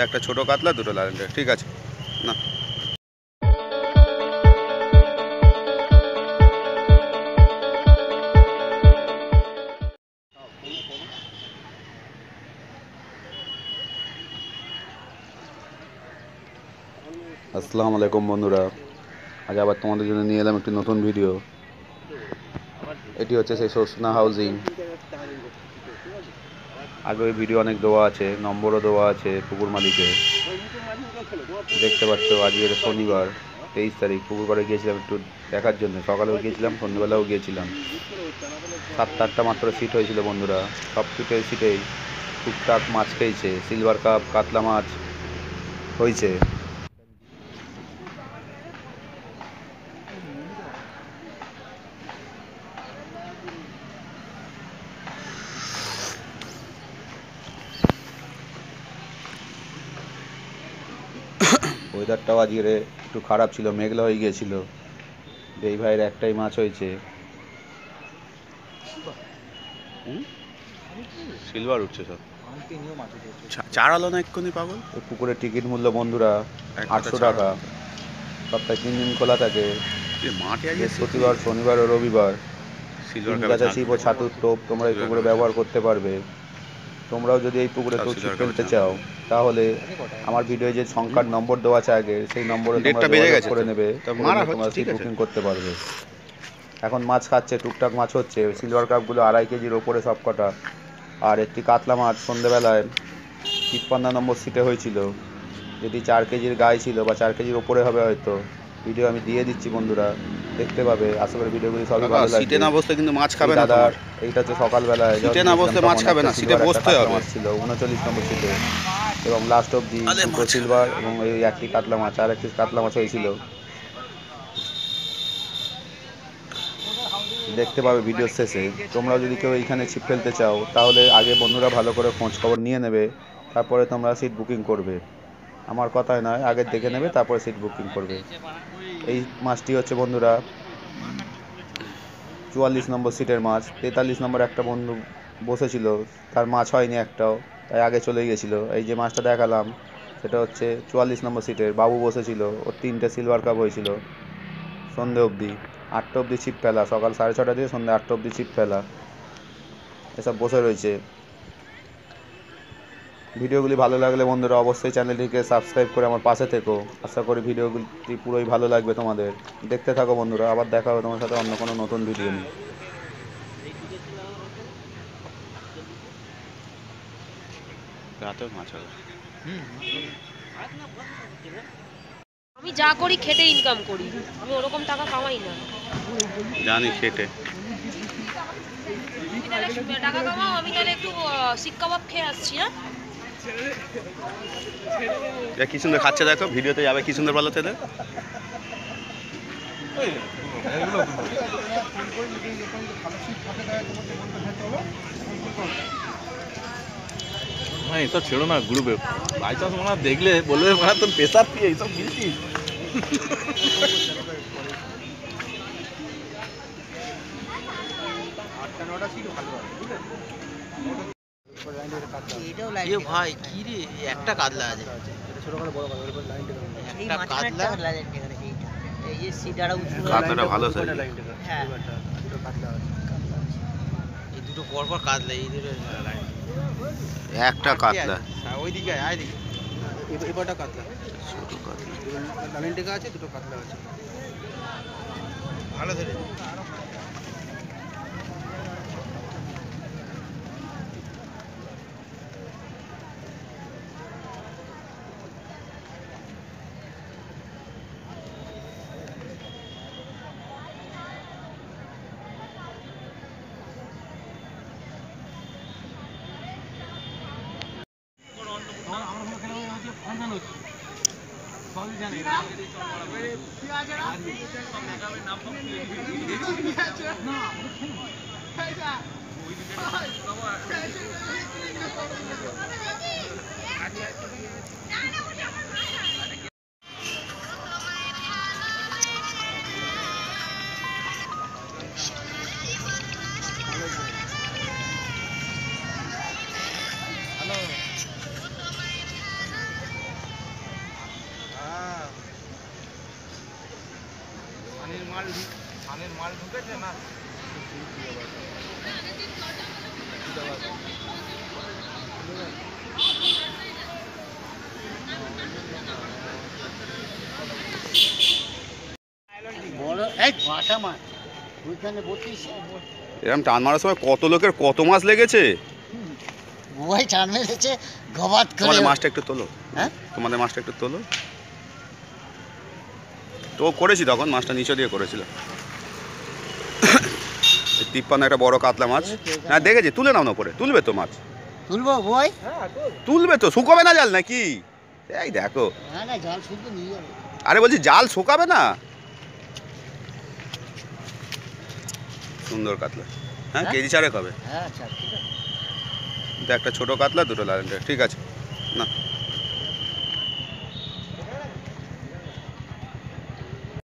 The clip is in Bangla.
একটা ছোট কাতলা, দুটো লাল, ঠিক আছে না। আসসালামু আলাইকুম বন্ধুরা, আজ আবার তোমাদের জন্য নিয়ে এলাম একটি নতুন ভিডিও। এটি হচ্ছে সেই সোসনা হাউজিং। আগে ওই ভিডিও অনেক দেওয়া আছে, নম্বরও দেওয়া আছে পুকুর মালিকের। দেখতে পাচ্ছ আজকের শনিবার 23 তারিখ। পুকুর পাড়ে গিয়েছিলাম একটু দেখার জন্য, সকালেও গিয়েছিলাম, সন্ধ্যেবেলাও গিয়েছিলাম। 7-8টা মাত্র সিট হয়েছিল বন্ধুরা। সব সিটেই টুকটাক মাছ খেয়েছে, সিলভার কাপ, কাতলা মাছ হয়েছে। ওয়েদারটাও আজকের একটু খারাপ ছিল, মেঘলা হয়ে গিয়েছিল। এই ভাইয়ের একটাই মাছ হয়েছে, সিলভার উঠছে সব। চার আলো না এক্ষুনি পাগল। ওই পুকুরের টিকিট মূল্য বন্ধুরা 800 টাকা। সপ্তাহে 3 দিন খোলা থাকে, বৃহস্পতিবার, শনিবার ও রবিবার। গাছা ছিপ ও ছাতুর টোপ তোমরা এই পুকুরে ব্যবহার করতে পারবে। তোমরাও যদি এই পুকুরে কেউ ছিপ ফেলতে চাও, তাহলে আমার ভিডিও যে সংখ্যার নম্বর দেওয়া আছে আগে, সেই নম্বরে তোমরা যোগাযোগ করে নেবে, তোমরা ছিপ বুকিং করতে পারবে। এখন মাছ খাচ্ছে, টুকটাক মাছ হচ্ছে। সিলভার কাপগুলো 2.5 কেজির ওপরে সব কটা। আর একটি কাতলা মাছ সন্ধ্যেবেলায় 53 নম্বর সিটে হয়েছিল, যেটি 4 কেজির গায়ে ছিল বা 4 কেজির ওপরে হবে হয়তো। ভিডিও আমি দিয়ে দিচ্ছি বন্ধুরা, দেখতে পাবে। আশা করি ভিডিওগুলি সবই ভালো লাগবে। সিটে না বসলে কিন্তু মাছ খাবে না দাদা। এইটা হচ্ছে সকালবেলায়, সিটে না বসলে মাছ খাবে না, সিটে বসতে হবে। মাছ ছিল 39 নম্বর সিটে, এবং লাস্ট অবধি দুটো সিলভার এবং এই একটি কাতলা মাছ, আর একটি কাতলা মাছ হয়েছিল। দেখতে পাবে ভিডিওর শেষে। তোমরাও যদি কেউ এইখানে ছিপ ফেলতে চাও, তাহলে আগে বন্ধুরা ভালো করে খোঁজ খবর নিয়ে নেবে, তারপরে তোমরা সিট বুকিং করবে। আমার কথাই নয়, আগে দেখে নেবে তারপরে সিট বুকিং করবে। এই মাছটি হচ্ছে বন্ধুরা 44 নম্বর সিটের মাছ। 43 নম্বর একটা বন্ধু বসেছিল, তার মাছ হয়নি একটাও, তাই আগে চলে গেছিলো। এই যে মাছটা দেখালাম, সেটা হচ্ছে 44 নম্বর সিটের বাবু বসেছিল। ওর 3টে সিলভার কাপ হয়েছিল সন্ধে অবধি। 8টা অবধি ছিপ ফেলা, সকাল 6:30 দিয়ে সন্ধ্যে 8টা অবধি ছিপ ফেলা। এসব বসে রয়েছে। ভিডিওগুলি ভালো লাগলে বন্ধুরা অবশ্যই চ্যানেলটিকে সাবস্ক্রাইব করে আমার পাশে থেকো। আশা করি ভিডিওগুলি পুরোই ভালো লাগবে তোমাদের। দেখতে থাকো বন্ধুরা, আবার দেখা হবে তোমার সাথে অন্য কোনো নতুন ভিডিও নিয়ে। আমি যা করি খেটে ইনকাম করি, আমি ওরকম টাকা কামাই না। জানি খেটে টাকা কামাও, আমি তাহলে একটু শিক কাবাব খেয়ে আসছি। হ্যাঁ, কি সুন্দর খাচ্ছে দেখো, ভিডিওতে যাবে কি সুন্দর বলো তেদের। হ্যাঁ, এসব ছেড়ো না গ্রুপে। বাই চান্স মনে দেখলে বলবে মনে তোর পেশার তুই এইসব দিয়েছিস। ভাই কি রে, একটা কাতলা আছে, একটা কাতলা। এই যে সিডাটা উঁচু, কাতলাটা ভালো সাইজ। হ্যাঁ, এই দুটো পর পর কাতলা, এই দুটো একটা কাতলা। ওইদিকে আয়, দিকে এবারটা কাতলা, ছোট কাতলা। লাইন টেকা আছে, দুটো কাতলা আছে, ভালো ধরে। বড় এই বাটা মাছ ওইখানে বসিস এরকম টান মারার সময় কত লোকের কত মাছ লেগেছে। বুয়াই টান মেরেছে গবাত করে। তোমাদের মাছটা একটু তোলো, হ্যাঁ তোমাদের মাছটা একটু তোলো। তো করেছি তখন মাছটা নিচে দিয়ে করেছিল। 53 একটা বড় কাতলা মাছ। হ্যাঁ দেখেছি, তুলে নাও না করে, তুলবে তো মাছ, তুলবো বুয়াই? তুলবে তো, শুকোবে না জাল নাকি? এই দেখো, হ্যাঁ না জাল শুধু নিয়ে যাবে। আরে বলছি জাল শুকাবে না। সুন্দর কাতলা। হ্যাঁ কেজি 4 হবে। হ্যাঁ আচ্ছা ঠিক আছে। একটা ছোট কাতলা, দুটো লাল, ঠিক আছে না।